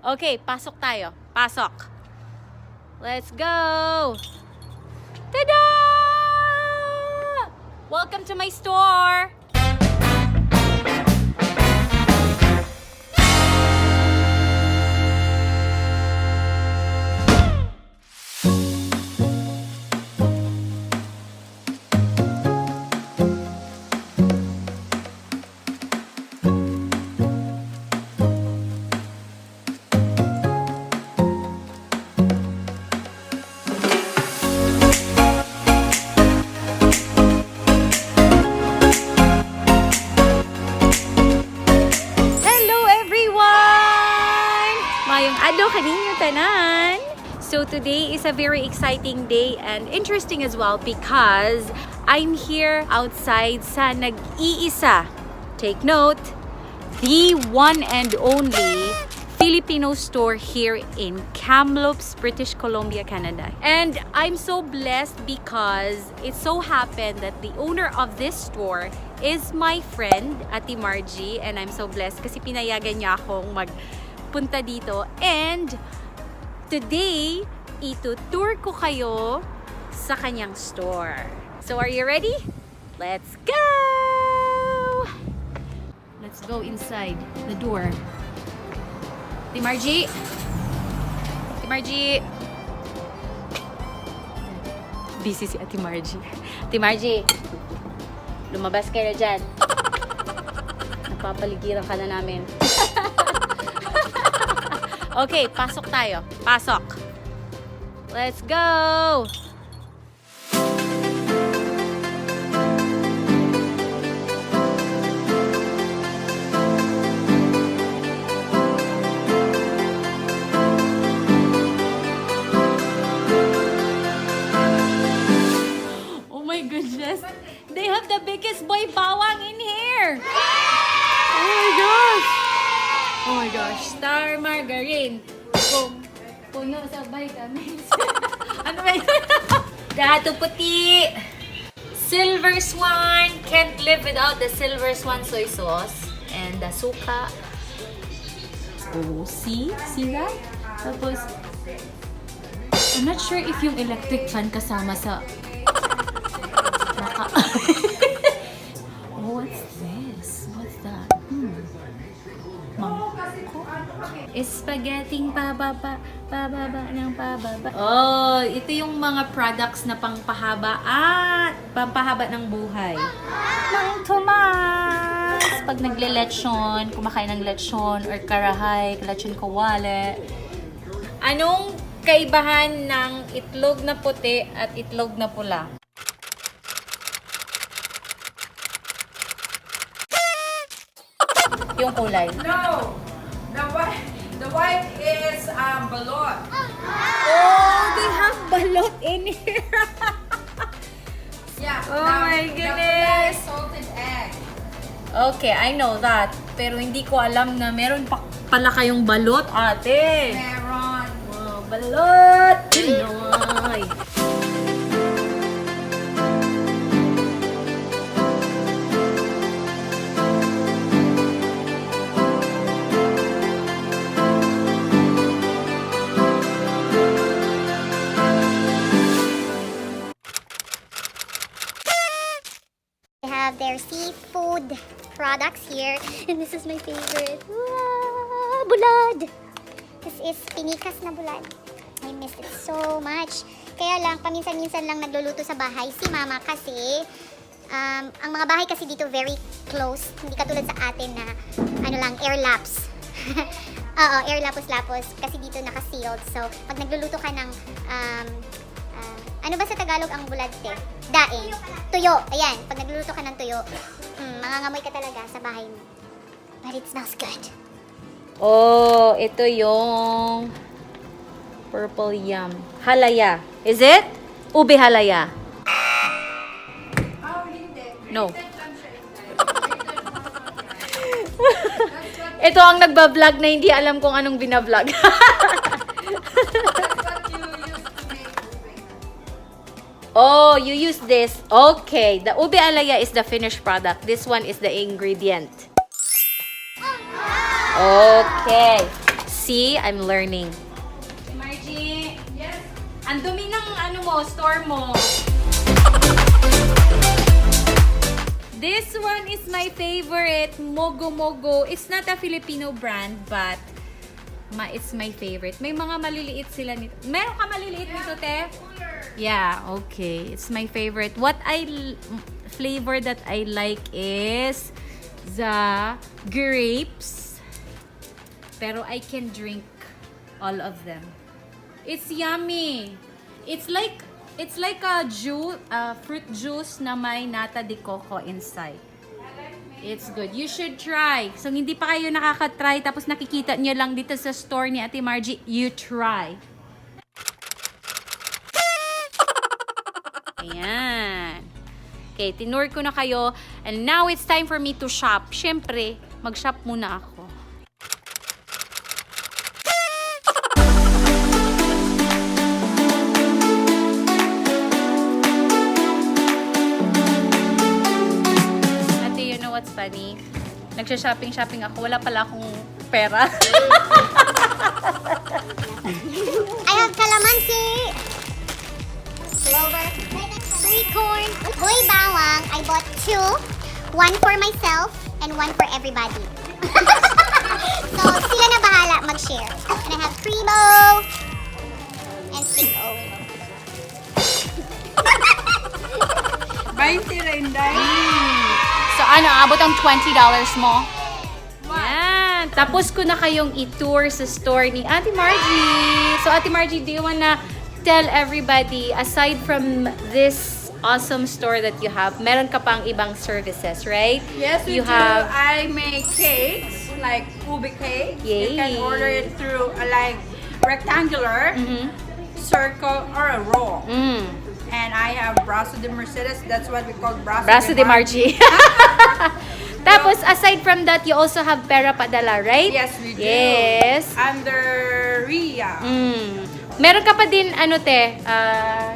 Okay, pasok tayo. Pasok. Let's go! Tada! Welcome to my store! Mayong adlaw kaninyo tanan. So today is a very exciting day and interesting as well because I'm here outside sa nag-iisa. Take note, the one and only Filipino store here in Kamloops, British Columbia, Canada. And I'm so blessed because it so happened that the owner of this store is my friend, Ate Margie, and I'm so blessed kasi pinayagan niya akong punta dito. And today, itutour ko kayo sa kanyang store. So are you ready? Let's go! Let's go inside the door. Ate Margie! Ate Margie! Busy si Ate Margie. Ate Margie! Lumabas kayo na dyan. Napapaligiran ka na namin. Okay, pasok tayo. Pasok. Let's go! Oh my goodness! They have the biggest boy bawang in here! Oh my gosh! Oh my gosh, star margarine. Puno sa vitamins. Ano ba yun? Dato puti. Silver swan. Can't live without the silver swan soy sauce. And the suka. Oh, see? See that? Tapos, I'm not sure if yung electric fan kasama sa... Oh, what's this? What's that? Spaghetti pababa ng pababa. Oh, ito yung mga products na pangpahaba at pampahaba ng buhay. Mang Tomas! Pag nagle-lechon, kumakain ng lechon or karahay, lechon kawale. Anong kaibahan ng itlog na puti at itlog na pula? Yung kulay. No! The white is balot. Oh, they have balot in here. Yeah. Oh my The goodness. salted egg. Okay, I know that. Pero hindi ko alam na meron pa pala kayong balot, ate. Meron. Wow, balot! Pinoy! Have their seafood products here, and this is my favorite. Wow, bulad! This is pinikas na bulad. I miss it so much. Kaya lang, paminsan-minsan lang nagluluto sa bahay si mama kasi ang mga bahay kasi dito very close. Hindi katulad sa atin na ano lang, air laps. Oo, air lapos-lapos kasi dito naka-sealed. So, pag nagluluto ka ng ano ba sa Tagalog ang bulad, te? Daing. Tuyo. Ayan. Pag nagluluto ka ng tuyo, mangangamoy ka talaga sa bahay mo. But it smells good. Oh, ito yung purple yam. Halaya. Is it? Ube halaya. Oh, hindi. No. Ito ang nagbablog na hindi alam kung anong binablog. Oh, you use this. Okay. The ube alaya is the finished product. This one is the ingredient. Okay. See, I'm learning. Margie, Yes. ang dumi ng store mo. This one is my favorite, Mogo Mogo. It's not a Filipino brand, but it's my favorite. May mga maliliit sila nito. Meron ka maliliit nito, te? Yeah, okay. It's my favorite. Flavor that I like is the grapes. Pero I can drink all of them. It's yummy. It's like a fruit juice na may nata de coco inside. It's good. You should try. So, hindi pa kayo nakaka-try tapos nakikita nyo lang dito sa store ni Ate Margie, you try. Ayan. Okay, tinur ko na kayo. And now it's time for me to shop. Siyempre, mag-shop muna ako. What's funny? Nagsha-shopping ako. Wala pala akong pera. I have calamansi, clover, sweet corn, boy bawang. I bought 2. One for myself and one for everybody. So, sila na bahala mag-share. And I have primo and stick o. 20 rin, So, abot ang $20 mo? Yan. Tapos ko na kayong i-tour sa store ni Ate Margie. So, Ate Margie, do you wanna tell everybody, aside from this awesome store that you have, meron ka pang ibang services, right? Yes, we You do. have- I make cakes, like ube cakes. Yay. You can order it through like rectangular, circle, or a roll. And I have brazo de Mercedes. That's what we call Braso de Margie. Tapos, aside from that, you also have pera padala, right? Yes, we do. Yes. Under Ria. Meron ka pa din,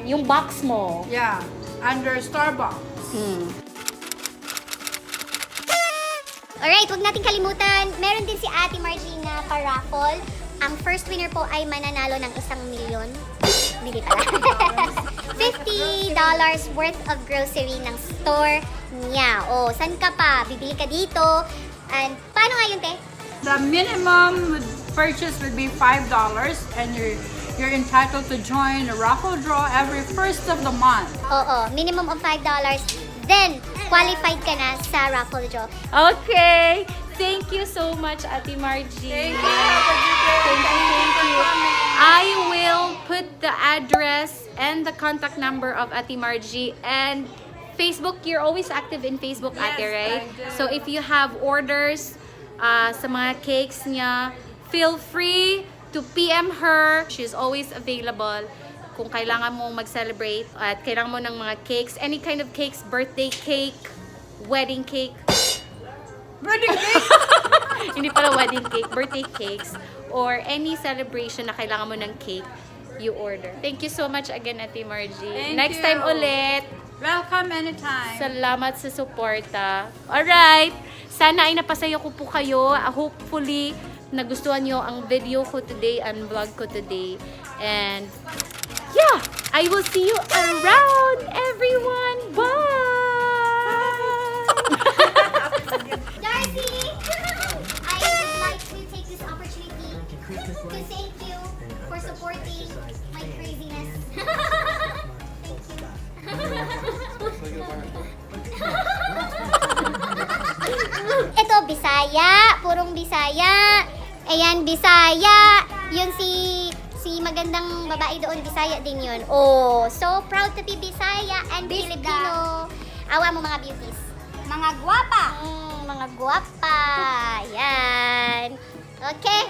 yung box mo. Yeah, under Starbucks. Alright, huwag natin kalimutan, meron din si Ate Margie na pa-raffle. Ang first winner po ay mananalo ng 1,000,000. Hindi pala. $50 worth of grocery ng store niya. O, saan ka pa? Bibili ka dito. And, paano nga yun, te? The minimum purchase would be $5, and you're entitled to join a raffle draw every first of the month. Oo, minimum of $5. Then, qualified ka na sa raffle draw. Okay. Thank you so much, Ate Margie. Thank you. Have a good day. Thank you. for coming. I will put the address and the contact number of Ate Margie and Facebook. You're always active in Facebook, Yes, Ate, right? I do. So if you have orders sa mga cakes niya, feel free to PM her. She's always available. Kung kailangan mo mag-celebrate at kailangan mo ng mga cakes, any kind of cakes, birthday cake, wedding cake, Wedding cake. hindi pala wedding cake, birthday cakes, or any celebration na kailangan mo ng cake, you order. Thank you so much again, Ate Margie. Thank Next you. time ulit. Welcome anytime. Salamat sa suporta. Alright. Sana ay napasaya ko po kayo. Hopefully, nagustuhan nyo ang video ko today and vlog ko today. And, yeah! I will see you around, everyone! Bye! Darcy! I would like to take this opportunity to thank you for supporting my craziness. Ito, Bisaya. Purong Bisaya. Ayan, Bisaya. Yun si magandang babae doon, Bisaya din yun. Oh, so proud to be Bisaya and Filipino. Awa mo mga beauties. Mga guwapa. Mga guwapa. Yan. Okay.